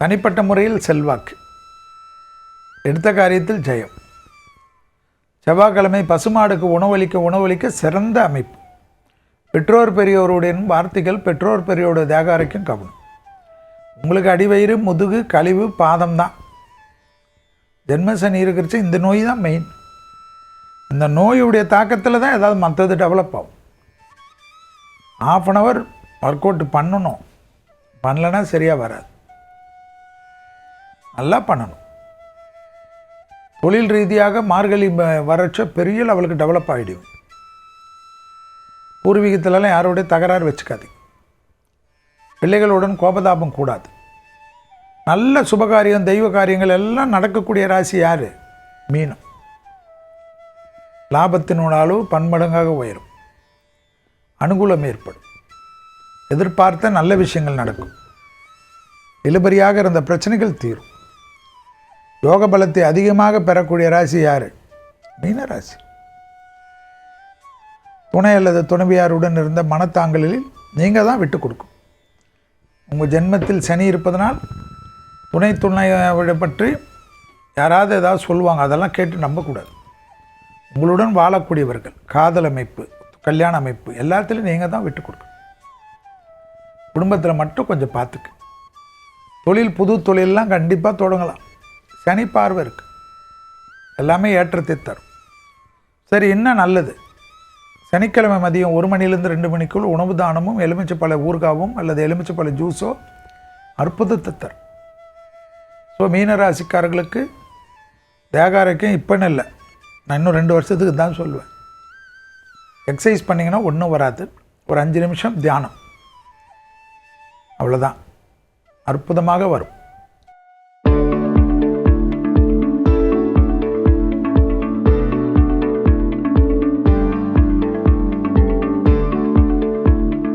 தனிப்பட்ட முறையில் செல்வாக்கு, எடுத்த காரியத்தில் ஜெயம். செவ்வாய்க்கிழமை பசுமாடுக்கு உணவளிக்க சிறந்த அமைப்பு. பெற்றோர் பெரியோருடைய வார்த்தைகள், பெற்றோர் பெரியோருடைய தேகாரைக்கும் கவனம். உங்களுக்கு அடிவயிறு, முதுகு, கழிவு, பாதம் தான். ஜென்மசனி இருக்கிறச்சு இந்த நோய் தான் மெயின். இந்த நோயுடைய தாக்கத்தில் தான் ஏதாவது மற்றது டெவலப் ஆகும். 1/2 hour ஒர்க் அவுட் பண்ணணும், பண்ணலைன்னா சரியாக வராது. நல்லா பண்ணணும். தொழில் ரீதியாக மார்கழி வறட்ச பெரிய லெவலுக்கு டெவலப் ஆகிடும். பூர்வீகத்திலலாம் யாரோடைய தகராறு வச்சுக்காது. பிள்ளைகளுடன் கோபதாபம் கூடாது. நல்ல சுபகாரியம், தெய்வ காரியங்கள் எல்லாம் நடக்கக்கூடிய ராசி யார்? மீனம். லாபத்தினோட அளவு பன்மடங்காக உயரும். அனுகூலம் ஏற்படும். எதிர்பார்த்த நல்ல விஷயங்கள் நடக்கும். இழுபறியாக இருந்த பிரச்சனைகள் தீரும். யோக பலத்தை அதிகமாக பெறக்கூடிய ராசி யார்? மீன ராசி. துணை அல்லது துணைவியாருடன் இருந்த மனத்தாங்கலில் நீங்கள் தான் விட்டு கொடுக்கும். உங்கள் ஜென்மத்தில் சனி இருப்பதனால் துணையை பற்றி யாராவது ஏதாவது சொல்லுவாங்க, அதெல்லாம் கேட்டு நம்பக்கூடாது. உங்களுடன் வாழக்கூடியவர்கள், காதல் அமைப்பு, கல்யாண அமைப்பு எல்லாத்துலேயும் நீங்கள் தான் விட்டு கொடுக்கணும். குடும்பத்தில் மட்டும் கொஞ்சம் பார்த்துக்கு. தொழில், புது தொழிலெலாம் கண்டிப்பாக தொடங்கலாம். சனி பார்வை இருக்குது, எல்லாமே ஏற்றத்தை தரும். சரி, இன்னும் நல்லது. சனிக்கிழமை மதியம் 1 மணிலேருந்து 2 மணிக்குள் உணவு தானமும் எலுமிச்சைப்பழ ஊறுகாவும் அல்லது எலுமிச்சைப்பழ ஜூஸோ அற்புதத்தை தரும். ஸோ மீனராசிக்காரர்களுக்கு தேகாரைக்கும் இப்போன்னு இல்லை, நான் இன்னும் 2 வருஷத்துக்கு தான் சொல்லுவேன். எக்ஸசைஸ் பண்ணிங்கன்னா ஒன்றும் வராது. ஒரு 5 நிமிஷம் தியானம், அவ்வளோதான், அற்புதமாக வரும்.